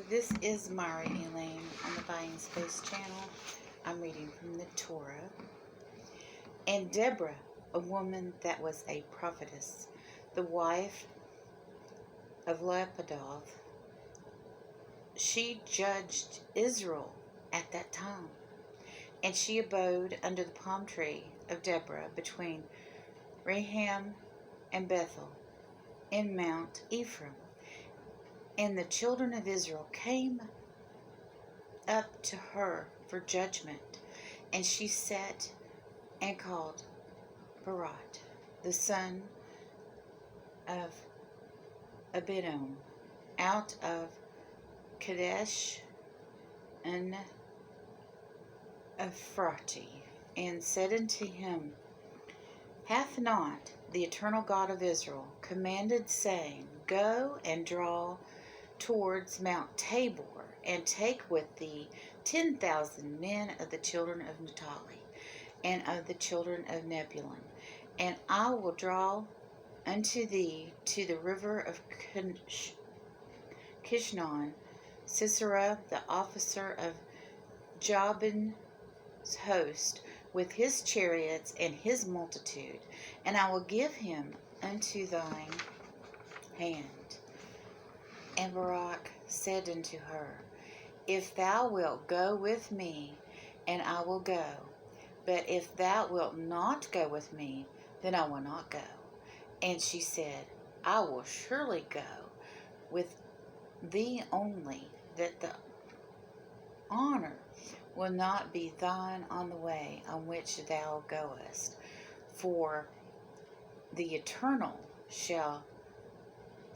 This is Mari Elaine on the Buying Space channel. I'm reading from the Torah. And Deborah, a woman that was a prophetess, the wife of Lapidoth, she judged Israel at that time. And she abode under the palm tree of Deborah between Raham and Bethel in Mount Ephraim. And the children of Israel came up to her for judgment. And she sat and called Barak, the son of Abidom, out of Kadesh and Ephratah, and said unto him, Hath not the eternal God of Israel commanded, saying, Go and draw towards Mount Tabor, and take with thee 10,000 men of the children of Naphtali, and of the children of Zebulun, and I will draw unto thee to the river of Kishon Sisera, the officer of Jabin's host, with his chariots and his multitude, and I will give him unto thine hand. And Barak said unto her, If thou wilt go with me, and I will go. But if thou wilt not go with me, then I will not go. And she said, I will surely go with thee only, that the honor will not be thine on the way on which thou goest. For the Eternal shall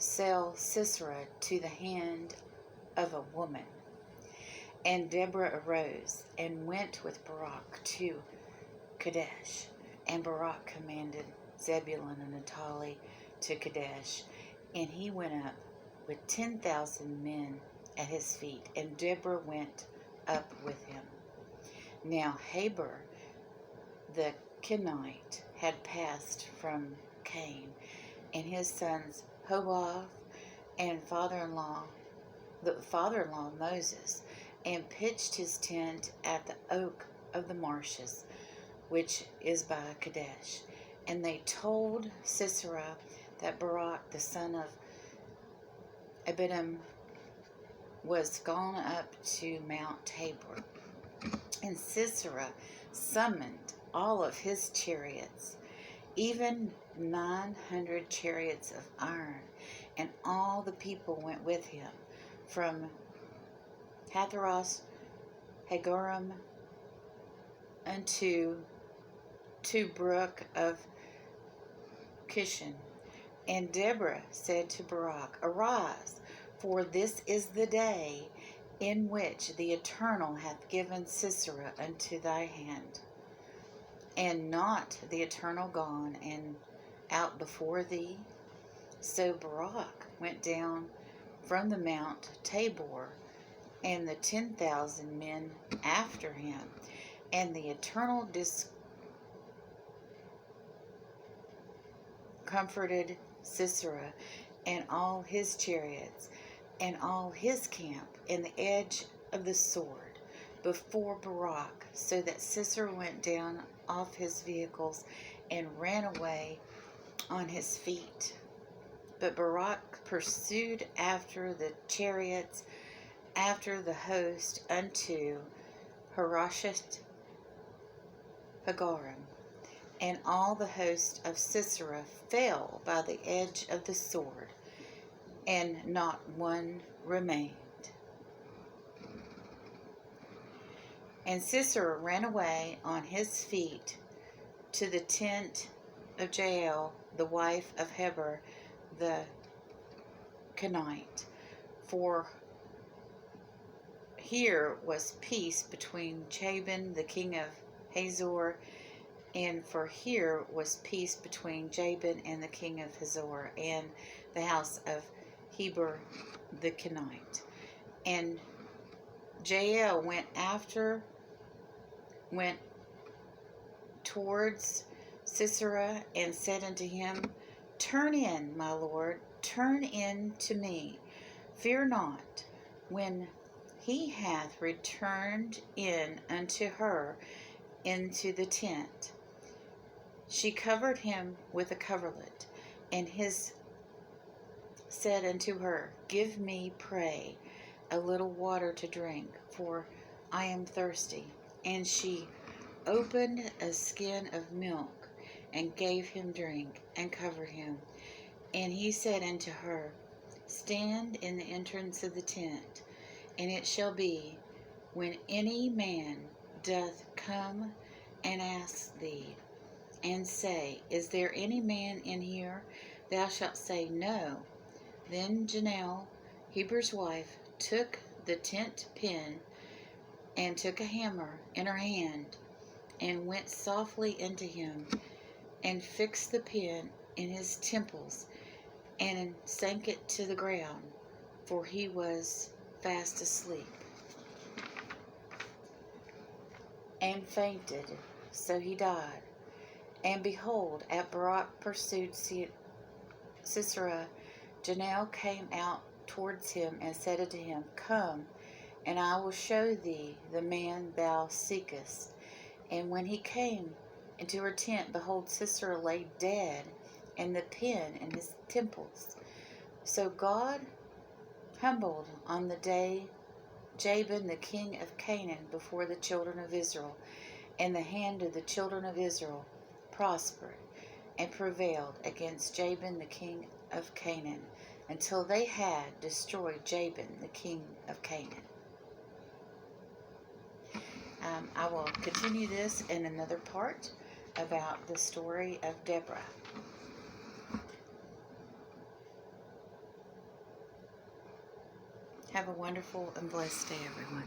sell Sisera to the hand of a woman. And Deborah arose and went with Barak to Kadesh. And Barak commanded Zebulun and Naphtali to Kadesh. And he went up with 10,000 men at his feet. And Deborah went up with him. Now Heber the Kenite had passed from Cain, and his sons Hobab and the father-in-law Moses, and pitched his tent at the oak of the marshes, which is by Kadesh. And they told Sisera that Barak the son of Abidom was gone up to Mount Tabor. And Sisera summoned all of his chariots, even 900 chariots of iron, and all the people went with him from Hatharos Hagorim unto brook of Kishon. And Deborah said to Barak, Arise, for this is the day in which the Eternal hath given Sisera unto thy hand, and not the Eternal gone and out before thee? So Barak went down from the Mount Tabor, and the 10,000 men after him, and the Eternal discomforted Sisera and all his chariots and all his camp in the edge of the sword before Barak, so that Sisera went down off his vehicles and ran away on his feet. But Barak pursued after the chariots, after the host, unto Haroshet Hagorim. And all the host of Sisera fell by the edge of the sword, and not one remained. And Sisera ran away on his feet to the tent of Jael, the wife of Heber the Kenite. For here was peace between Jabin the king of Hazor, and for here was peace between Jabin and the king of Hazor, and the house of Heber the Kenite. And Jael went towards Sisera, and said unto him, Turn in, my lord, turn in to me. Fear not, when he hath returned in unto her into the tent, she covered him with a coverlet, and his said unto her, Give me, pray, a little water to drink, for I am thirsty. And she opened a skin of milk, and gave him drink, and covered him. And he said unto her, Stand in the entrance of the tent, and it shall be, when any man doth come and ask thee, and say, Is there any man in here? Thou shalt say, No. Then Janelle, Heber's wife, took the tent pin, and took a hammer in her hand, and went softly into him, and fixed the pin in his temples, and sank it to the ground, for he was fast asleep, and fainted, so he died. And behold, at Barak pursued Sisera, Janelle came out towards him, and said unto him, Come, and I will show thee the man thou seekest. And when he came into her tent, behold, Sisera lay dead, and the pin in his temples. So God humbled on the day Jabin the king of Canaan before the children of Israel, and the hand of the children of Israel prospered and prevailed against Jabin the king of Canaan, until they had destroyed Jabin the king of Canaan. I will continue this in another part about the story of Deborah. Have a wonderful and blessed day, everyone.